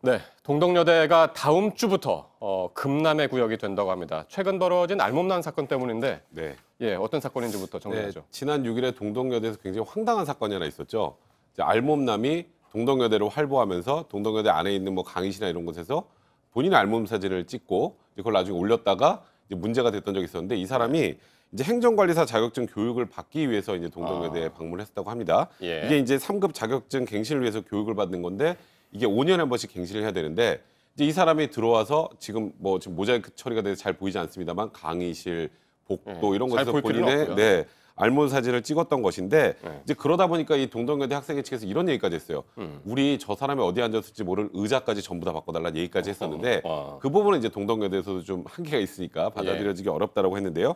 네, 동덕여대가 다음 주부터 금남의 구역이 된다고 합니다. 최근 벌어진 알몸난 사건 때문인데 네. 어떤 사건인지부터 정리하죠. 지난 6일에 동덕여대에서 굉장히 황당한 사건이 하나 있었죠. 이제 알몸남이 동덕여대를 활보하면서 동덕여대 안에 있는 뭐 강의실이나 이런 곳에서 본인의 알몸 사진을 찍고 그걸 나중에 올렸다가 이제 문제가 됐던 적이 있었는데 이 사람이 이제 행정관리사 자격증 교육을 받기 위해서 이제 동덕여대에 방문했다고 합니다. 이게 이제 3급 자격증 갱신을 위해서 교육을 받는 건데 이게 5년에 한 번씩 갱신을 해야 되는데 이제 이 사람이 들어와서 지금 모자이크 처리가 돼서 잘 보이지 않습니다만 강의실, 복도 이런 곳에서 본인의 알몸 사진을 찍었던 것인데 이제 그러다 보니까 이 동덕여대 학생회 측에서 이런 얘기까지 했어요. 우리 저 사람이 어디 앉았을지 모를 의자까지 전부 다 바꿔달라는 얘기까지 했었는데 그 부분은 이제 동덕여대에서도 좀 한계가 있으니까 받아들여지기 어렵다라고 했는데요.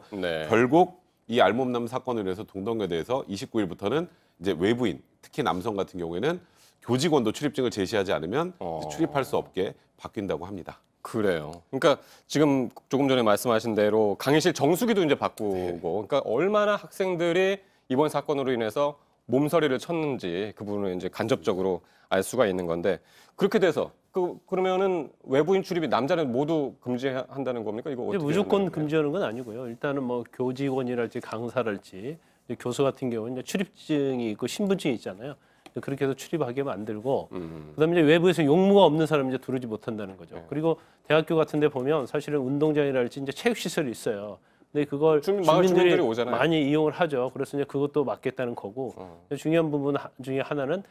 결국 이 알몸남 사건을 위해서 동덕여대에서 29일부터는 이제 외부인, 특히 남성 같은 경우에는 교직원도 출입증을 제시하지 않으면 출입할 수 없게 바뀐다고 합니다. 그래요. 그러니까 지금 조금 전에 말씀하신 대로 강의실 정수기도 이제 바꾸고, 그러니까 얼마나 학생들이 이번 사건으로 인해서 몸서리를 쳤는지 그 부분을 이제 간접적으로 알 수가 있는 건데 그렇게 돼서 그러면은 외부인 출입이 남자는 모두 금지한다는 겁니까? 이거 어떻게 무조건 금지하는 건 아니고요. 일단은 뭐 교직원이랄지 강사랄지 교수 같은 경우는 이제 출입증이 있고 신분증이 있잖아요. 그렇게 해서 출입하게 만들고 그다음에 이제 외부에서 용무가 없는 사람 이제 들어오지 못한다는 거죠. 그리고 대학교 같은 데 보면 사실은 운동장이랄지 이제 체육 시설이 있어요. 근데 그걸 주민들이 오잖아요. 많이 이용을 하죠. 그래서 이제 그것도 막겠다는 거고 중요한 부분 중에 하나는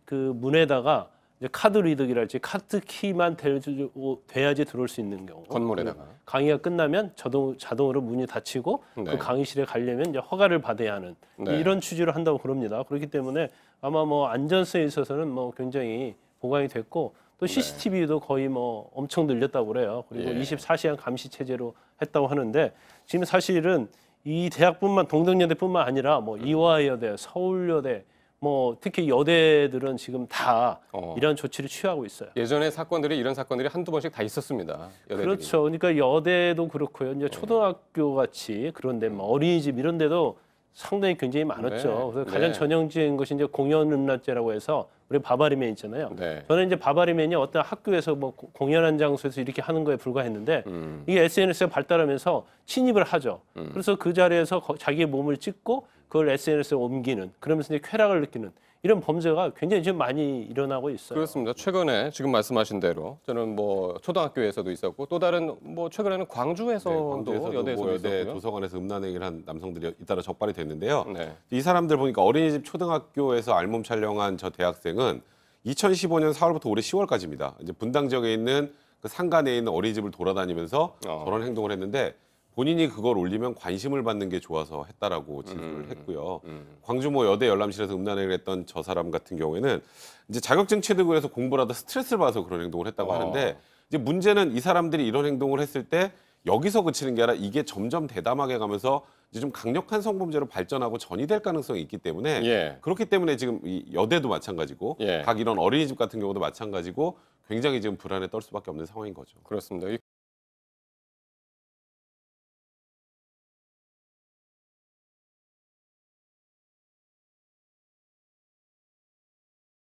그 문에다가 이제 카드 리더기랄지 카드 키만 돼야지 들어올 수 있는 경우. 건물에다가. 강의가 끝나면 자동으로 문이 닫히고 그 강의실에 가려면 이제 허가를 받아야 하는 이런 취지로 한다고 그럽니다. 그렇기 때문에 아마 뭐 안전성에 있어서는 뭐 굉장히 보강이 됐고 또 CCTV도 거의 뭐 엄청 늘렸다고 그래요. 그리고 24시간 감시 체제로 했다고 하는데 지금 사실은 이 대학뿐만 동덕여대뿐만 아니라 뭐 이화여대, 서울여대 뭐 특히 여대들은 지금 다 이런 조치를 취하고 있어요. 예전에 이런 사건들이 한두 번씩 다 있었습니다. 여대들이. 그렇죠. 그러니까 여대도 그렇고요. 이제 초등학교 같이 그런데 뭐 어린이집 이런 데도 상당히 굉장히 많았죠. 그래서 가장 전형적인 것이 이제 공연음란죄라고 해서 우리 바바리맨 있잖아요. 저는 이제 바바리맨이 어떤 학교에서 뭐 공연한 장소에서 이렇게 하는 거에 불과했는데 이게 SNS가 발달하면서 침입을 하죠. 그래서 그 자리에서 자기의 몸을 찍고 그걸 SNS에 옮기는 그러면서 이제 쾌락을 느끼는 이런 범죄가 굉장히 지금 많이 일어나고 있어요. 그렇습니다. 최근에 지금 말씀하신 대로 저는 뭐 초등학교에서도 있었고 또 다른 뭐 최근에는 광주에서도 여대에서도 여대 있었고요. 도서관에서 음란행위를 한 남성들이 잇따라 적발이 됐는데요. 이 사람들 보니까 어린이집 초등학교에서 알몸 촬영한 저 대학생은 2015년 4월부터 올해 10월까지입니다. 이제 분당 지역에 있는 그 상가 내에 있는 어린이집을 돌아다니면서 저런 행동을 했는데 본인이 그걸 올리면 관심을 받는 게 좋아서 했다라고 진술을 했고요. 광주 뭐 여대 열람실에서 음란행위를 했던 저 사람 같은 경우에는 이제 자격증 취득을 해서 공부를 하다 스트레스를 받아서 그런 행동을 했다고 하는데 이제 문제는 이 사람들이 이런 행동을 했을 때 여기서 그치는 게 아니라 이게 점점 대담하게 가면서 이제 좀 강력한 성범죄로 발전하고 전이될 가능성이 있기 때문에 그렇기 때문에 지금 이 여대도 마찬가지고 각 이런 어린이집 같은 경우도 마찬가지고 굉장히 지금 불안에 떨 수밖에 없는 상황인 거죠. 그렇습니다.